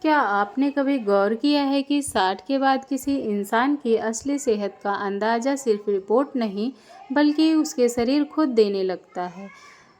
क्या आपने कभी गौर किया है कि 60 के बाद किसी इंसान की असली सेहत का अंदाज़ा सिर्फ रिपोर्ट नहीं, बल्कि उसके शरीर खुद देने लगता है।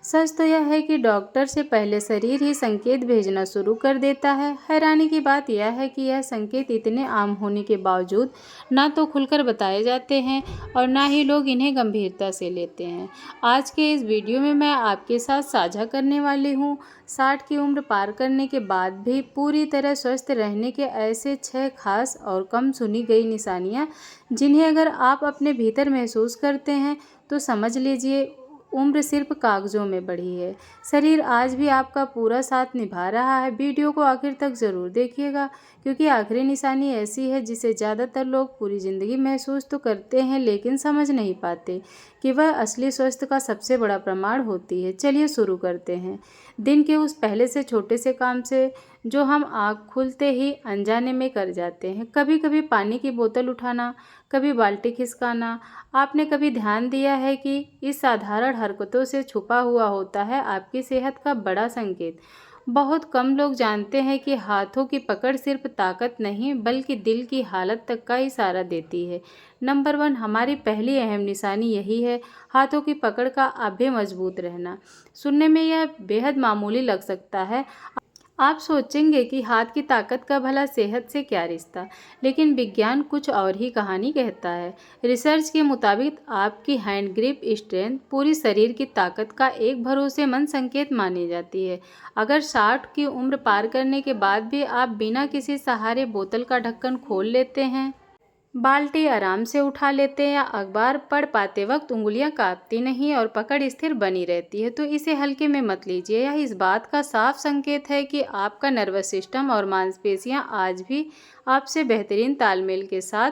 सच तो यह है कि डॉक्टर से पहले शरीर ही संकेत भेजना शुरू कर देता है। हैरानी की बात यह है कि यह संकेत इतने आम होने के बावजूद ना तो खुलकर बताए जाते हैं और ना ही लोग इन्हें गंभीरता से लेते हैं। आज के इस वीडियो में मैं आपके साथ साझा करने वाली हूँ 60 की उम्र पार करने के बाद भी पूरी तरह स्वस्थ रहने के ऐसे 6 खास और कम सुनी गई निशानियाँ, जिन्हें अगर आप अपने भीतर महसूस करते हैं तो समझ लीजिए उम्र सिर्फ कागज़ों में बढ़ी है। शरीर आज भी आपका पूरा साथ निभा रहा है। वीडियो को आखिर तक ज़रूर देखिएगा, क्योंकि आखिरी निशानी ऐसी है जिसे ज़्यादातर लोग पूरी ज़िंदगी महसूस तो करते हैं लेकिन समझ नहीं पाते कि वह असली स्वास्थ्य का सबसे बड़ा प्रमाण होती है। चलिए शुरू करते हैं दिन के उस पहले से छोटे से काम से, जो हम आँख खुलते ही अनजाने में कर जाते हैं। कभी कभी पानी की बोतल उठाना, कभी बाल्टी खिसकाना। आपने कभी ध्यान दिया है कि इस साधारण हरकतों से छुपा हुआ होता है आपकी सेहत का बड़ा संकेत। बहुत कम लोग जानते हैं कि हाथों की पकड़ सिर्फ ताकत नहीं, बल्कि दिल की हालत तक का इशारा देती है। नंबर 1, हमारी पहली अहम निशानी यही है, हाथों की पकड़ का अभी मजबूत रहना। सुनने में यह बेहद मामूली लग सकता है। आप सोचेंगे कि हाथ की ताकत का भला सेहत से क्या रिश्ता, लेकिन विज्ञान कुछ और ही कहानी कहता है। रिसर्च के मुताबिक आपकी हैंड ग्रिप स्ट्रेंथ पूरी शरीर की ताकत का एक भरोसेमंद संकेत मानी जाती है। अगर 60 की उम्र पार करने के बाद भी आप बिना किसी सहारे बोतल का ढक्कन खोल लेते हैं, बाल्टी आराम से उठा लेते हैं या अखबार पढ़ पाते वक्त उंगलियां कांपती नहीं और पकड़ स्थिर बनी रहती है, तो इसे हल्के में मत लीजिए। यह इस बात का साफ संकेत है कि आपका नर्वस सिस्टम और मांसपेशियां आज भी आपसे बेहतरीन तालमेल के साथ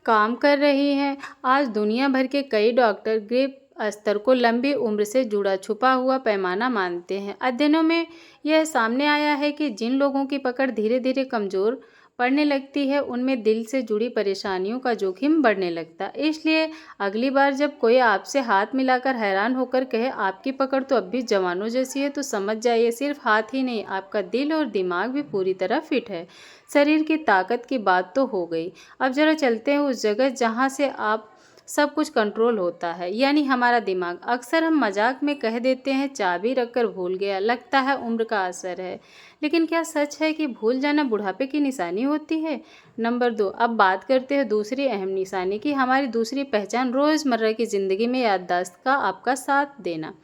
काम कर रही हैं। आज दुनिया भर के कई डॉक्टर ग्रिप स्तर को लंबी उम्र से जुड़ा छुपा हुआ पैमाना मानते हैं। अध्ययनों में यह सामने आया है कि जिन लोगों की पकड़ धीरे धीरे कमज़ोर पड़ने लगती है, उनमें दिल से जुड़ी परेशानियों का जोखिम बढ़ने लगता है। इसलिए अगली बार जब कोई आपसे हाथ मिलाकर हैरान होकर कहे आपकी पकड़ तो अब भी जवानों जैसी है, तो समझ जाइए सिर्फ हाथ ही नहीं, आपका दिल और दिमाग भी पूरी तरह फिट है। शरीर की ताकत की बात तो हो गई। अब जरा चलते हैं उस जगह जहाँ से आप सब कुछ कंट्रोल होता है, यानी हमारा दिमाग। अक्सर हम मजाक में कह देते हैं चाबी रखकर भूल गया, लगता है उम्र का असर है। लेकिन क्या सच है कि भूल जाना बुढ़ापे की निशानी होती है? नंबर 2, अब बात करते हैं दूसरी अहम निशानी की, हमारी दूसरी पहचान रोज़मर्रा की ज़िंदगी में याददाश्त का आपका साथ देना।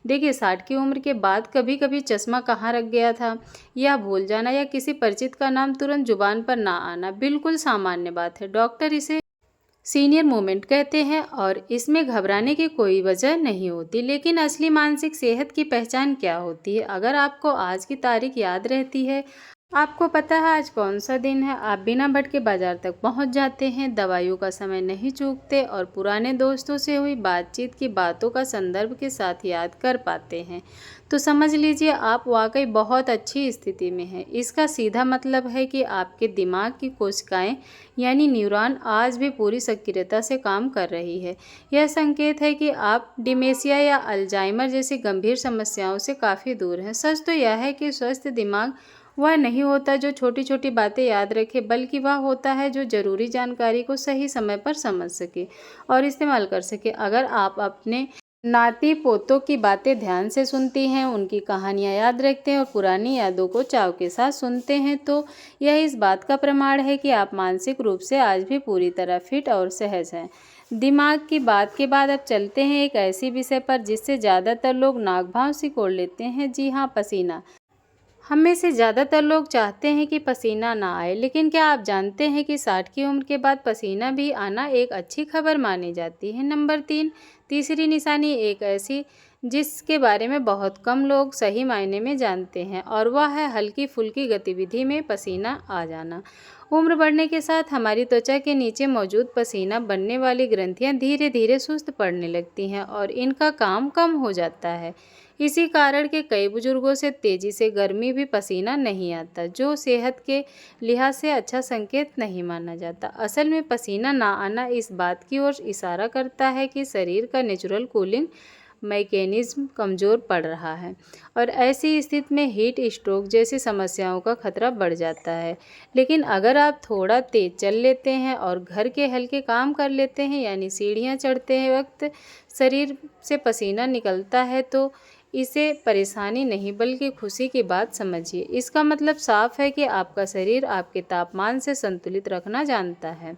देखिए 60 की उम्र के बाद कभी कभी चश्मा कहाँ रख गया था या भूल जाना, या किसी परिचित का नाम तुरंत जुबान पर ना आना बिल्कुल सामान्य बात है। डॉक्टर इसे सीनियर मोमेंट कहते हैं और इसमें घबराने की कोई वजह नहीं होती। लेकिन असली मानसिक सेहत की पहचान क्या होती है? अगर आपको आज की तारीख याद रहती है, आपको पता है आज कौन सा दिन है, आप बिना भटके बाजार तक पहुंच जाते हैं, दवाइयों का समय नहीं चूकते और पुराने दोस्तों से हुई बातचीत की बातों का संदर्भ के साथ याद कर पाते हैं, तो समझ लीजिए आप वाकई बहुत अच्छी स्थिति में हैं। इसका सीधा मतलब है कि आपके दिमाग की कोशिकाएं यानी न्यूरॉन आज भी पूरी सक्रियता से काम कर रही है। यह संकेत है कि आप डिमेंशिया या अल्जाइमर जैसी गंभीर समस्याओं से काफ़ी दूर हैं। सच तो यह है कि स्वस्थ दिमाग वह नहीं होता जो छोटी छोटी बातें याद रखे, बल्कि वह होता है जो ज़रूरी जानकारी को सही समय पर समझ सके और इस्तेमाल कर सके। अगर आप अपने नाती पोतों की बातें ध्यान से सुनती हैं, उनकी कहानियाँ याद रखते हैं और पुरानी यादों को चाव के साथ सुनते हैं, तो यह इस बात का प्रमाण है कि आप मानसिक रूप से आज भी पूरी तरह फिट और सहज हैं। दिमाग की बात के बाद अब चलते हैं एक ऐसी विषय पर जिससे ज़्यादातर लोग नाक भाव सिकोड़ लेते हैं। जी हाँ, पसीना। हम में से ज़्यादातर लोग चाहते हैं कि पसीना ना आए, लेकिन क्या आप जानते हैं कि 60 की उम्र के बाद पसीना भी आना एक अच्छी खबर मानी जाती है। नंबर 3, तीसरी निशानी एक ऐसी जिसके बारे में बहुत कम लोग सही मायने में जानते हैं, और वह है हल्की फुल्की गतिविधि में पसीना आ जाना। उम्र बढ़ने के साथ हमारी त्वचा के नीचे मौजूद पसीना बनने वाली ग्रंथियां धीरे धीरे सुस्त पड़ने लगती हैं और इनका काम कम हो जाता है। इसी कारण के कई बुजुर्गों से तेजी से गर्मी भी पसीना नहीं आता, जो सेहत के लिहाज से अच्छा संकेत नहीं माना जाता। असल में पसीना ना आना इस बात की ओर इशारा करता है कि शरीर का नेचुरल कूलिंग मैकेनिज्म कमज़ोर पड़ रहा है और ऐसी स्थिति में हीट स्ट्रोक जैसी समस्याओं का खतरा बढ़ जाता है। लेकिन अगर आप थोड़ा तेज़ चल लेते हैं और घर के हल्के काम कर लेते हैं, यानी सीढ़ियाँ चढ़ते हैं वक्त शरीर से पसीना निकलता है, तो इसे परेशानी नहीं बल्कि खुशी की बात समझिए। इसका मतलब साफ है कि आपका शरीर आपके तापमान से संतुलित रखना जानता है।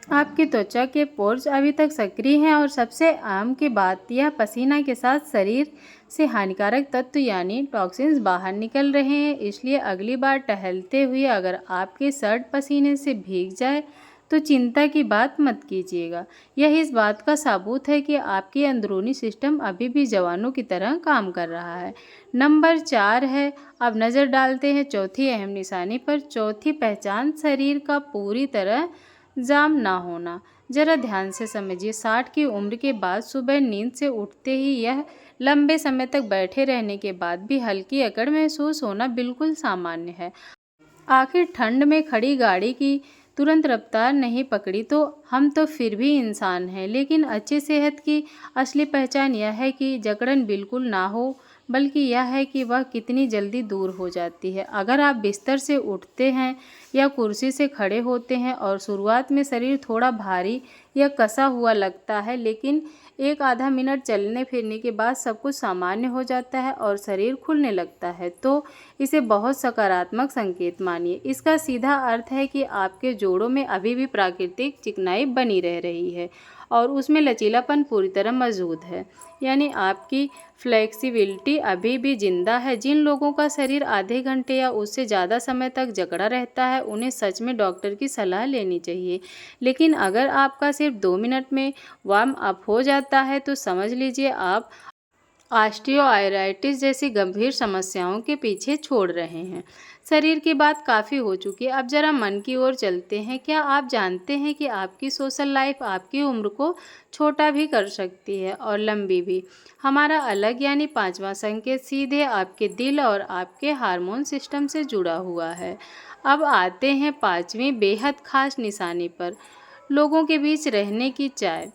आपकी त्वचा के पोर्स अभी तक सक्रिय हैं और सबसे आम की बात यह पसीना के साथ शरीर से हानिकारक तत्व यानी टॉक्सिन्स बाहर निकल रहे हैं। इसलिए अगली बार टहलते हुए अगर आपकी शर्ट पसीने से भीग जाए तो चिंता की बात मत कीजिएगा। यह इस बात का सबूत है कि आपकी अंदरूनी सिस्टम अभी भी जवानों की तरह काम कर रहा है। नंबर 4 है, अब नज़र डालते हैं चौथी अहम निशानी पर। चौथी पहचान शरीर का पूरी तरह जाम ना होना। जरा ध्यान से समझिए, 60 की उम्र के बाद सुबह नींद से उठते ही यह लंबे समय तक बैठे रहने के बाद भी हल्की अकड़ महसूस होना बिल्कुल सामान्य है। आखिर ठंड में खड़ी गाड़ी की तुरंत रफ्तार नहीं पकड़ी तो हम तो फिर भी इंसान हैं। लेकिन अच्छी सेहत की असली पहचान यह है कि जकड़न बिल्कुल ना हो, बल्कि यह है कि वह कितनी जल्दी दूर हो जाती है। अगर आप बिस्तर से उठते हैं या कुर्सी से खड़े होते हैं और शुरुआत में शरीर थोड़ा भारी या कसा हुआ लगता है, लेकिन एक आधा मिनट चलने फिरने के बाद सब कुछ सामान्य हो जाता है और शरीर खुलने लगता है, तो इसे बहुत सकारात्मक संकेत मानिए। इसका सीधा अर्थ है कि आपके जोड़ों में अभी भी प्राकृतिक चिकनाई बनी रह रही है और उसमें लचीलापन पूरी तरह मौजूद है, यानी आपकी फ्लेक्सिबिलिटी अभी भी जिंदा है। जिन लोगों का शरीर आधे घंटे या उससे ज़्यादा समय तक जकड़ा रहता है, उन्हें सच में डॉक्टर की सलाह लेनी चाहिए। लेकिन अगर आपका सिर्फ 2 मिनट में वार्म अप हो जाता है तो समझ लीजिए आप ऑस्टियोआर्थराइटिस जैसी गंभीर समस्याओं के पीछे छोड़ रहे हैं। शरीर की बात काफ़ी हो चुकी है, अब जरा मन की ओर चलते हैं। क्या आप जानते हैं कि आपकी सोशल लाइफ आपकी उम्र को छोटा भी कर सकती है और लंबी भी? हमारा अलग यानी 5वां संकेत सीधे आपके दिल और आपके हार्मोन सिस्टम से जुड़ा हुआ है। अब आते हैं 5वीं बेहद खास निशानी पर, लोगों के बीच रहने की चाय।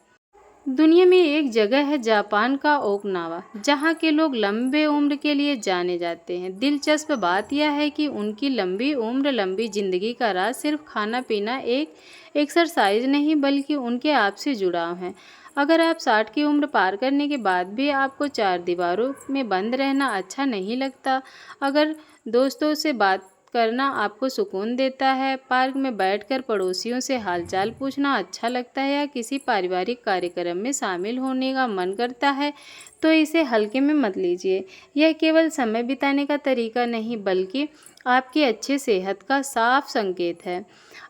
दुनिया में एक जगह है, जापान का ओकिनावा, जहाँ के लोग लंबे उम्र के लिए जाने जाते हैं। दिलचस्प बात यह है कि उनकी लंबी उम्र, लंबी जिंदगी का राज सिर्फ खाना पीना, एक एक्सरसाइज नहीं, बल्कि उनके आपसी जुड़ाव है। अगर आप 60 की उम्र पार करने के बाद भी आपको 4 दीवारों में बंद रहना अच्छा नहीं लगता, अगर दोस्तों से बात करना आपको सुकून देता है, पार्क में बैठकर पड़ोसियों से हालचाल पूछना अच्छा लगता है या किसी पारिवारिक कार्यक्रम में शामिल होने का मन करता है, तो इसे हल्के में मत लीजिए। यह केवल समय बिताने का तरीका नहीं, बल्कि आपकी अच्छी सेहत का साफ संकेत है।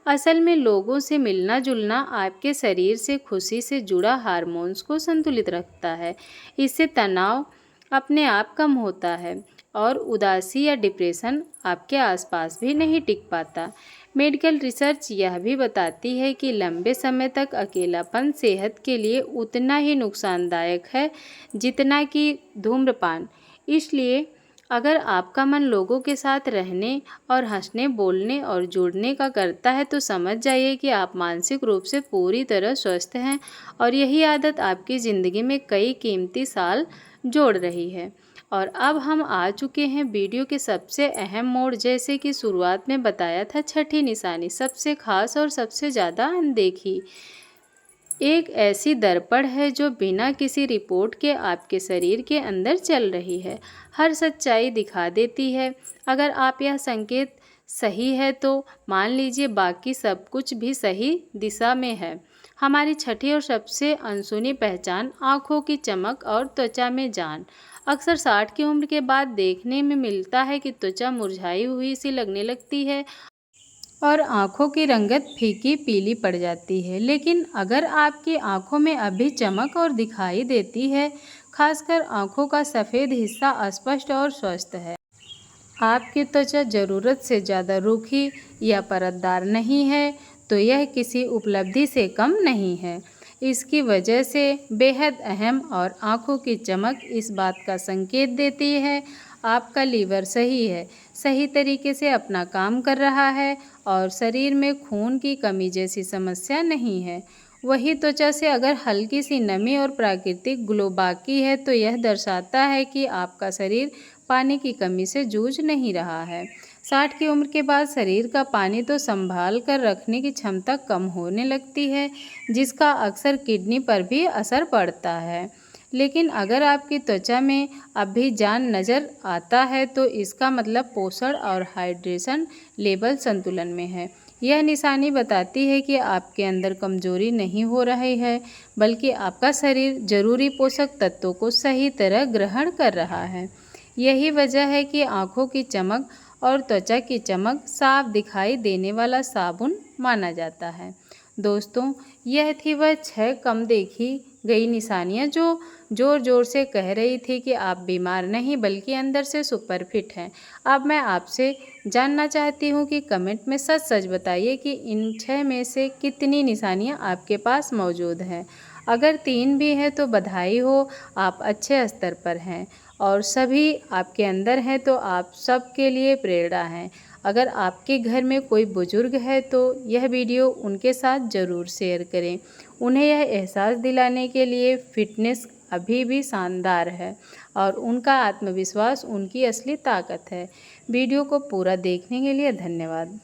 असल में लोगों से मिलना जुलना आपके शरीर से खुशी से जुड़ा हार्मोन्स को संतुलित रखता है। इससे तनाव अपने आप कम होता है और उदासी या डिप्रेशन आपके आसपास भी नहीं टिक पाता। मेडिकल रिसर्च यह भी बताती है कि लंबे समय तक अकेलापन सेहत के लिए उतना ही नुकसानदायक है जितना कि धूम्रपान। इसलिए अगर आपका मन लोगों के साथ रहने और हंसने, बोलने और जुड़ने का करता है, तो समझ जाइए कि आप मानसिक रूप से पूरी तरह स्वस्थ हैं और यही आदत आपकी ज़िंदगी में कई कीमती साल जोड़ रही है। और अब हम आ चुके हैं वीडियो के सबसे अहम मोड़। जैसे कि शुरुआत में बताया था, छठी निशानी सबसे खास और सबसे ज़्यादा अनदेखी। एक ऐसी दर्पण है जो बिना किसी रिपोर्ट के आपके शरीर के अंदर चल रही है, हर सच्चाई दिखा देती है। अगर आप यह संकेत सही है तो मान लीजिए बाकी सब कुछ भी सही दिशा में है। हमारी छठी और सबसे अनसुनी पहचान, आँखों की चमक और त्वचा में जान। अक्सर 60 की उम्र के बाद देखने में मिलता है कि त्वचा मुरझाई हुई सी लगने लगती है और आँखों की रंगत फीकी पीली पड़ जाती है। लेकिन अगर आपकी आँखों में अभी चमक और दिखाई देती है, खासकर आँखों का सफ़ेद हिस्सा स्पष्ट और स्वस्थ है, आपकी त्वचा ज़रूरत से ज़्यादा रूखी या परतदार नहीं है, तो यह किसी उपलब्धि से कम नहीं है। इसकी वजह से बेहद अहम और आँखों की चमक इस बात का संकेत देती है आपका लीवर सही है, सही तरीके से अपना काम कर रहा है और शरीर में खून की कमी जैसी समस्या नहीं है। वही त्वचा से अगर हल्की सी नमी और प्राकृतिक ग्लो बाकी है तो यह दर्शाता है कि आपका शरीर पानी की कमी से जूझ नहीं रहा है। 60 की उम्र के बाद शरीर का पानी तो संभाल कर रखने की क्षमता कम होने लगती है, जिसका अक्सर किडनी पर भी असर पड़ता है। लेकिन अगर आपकी त्वचा में अब भी जान नज़र आता है तो इसका मतलब पोषण और हाइड्रेशन लेवल संतुलन में है। यह निशानी बताती है कि आपके अंदर कमजोरी नहीं हो रही है, बल्कि आपका शरीर जरूरी पोषक तत्वों को सही तरह ग्रहण कर रहा है। यही वजह है कि आँखों की चमक और त्वचा की चमक साफ दिखाई देने वाला साबुन माना जाता है। दोस्तों, यह थी वह 6 कम देखी गई निशानियाँ जो ज़ोर ज़ोर से कह रही थी कि आप बीमार नहीं बल्कि अंदर से सुपर फिट हैं। अब मैं आपसे जानना चाहती हूँ कि कमेंट में सच सच बताइए कि इन 6 में से कितनी निशानियाँ आपके पास मौजूद हैं। अगर 3 भी हैं तो बधाई हो, आप अच्छे स्तर पर हैं और सभी आपके अंदर हैं तो आप सबके लिए प्रेरणा हैं। अगर आपके घर में कोई बुजुर्ग है तो यह वीडियो उनके साथ ज़रूर शेयर करें। उन्हें यह एहसास दिलाने के लिए फिटनेस अभी भी शानदार है और उनका आत्मविश्वास उनकी असली ताकत है। वीडियो को पूरा देखने के लिए धन्यवाद।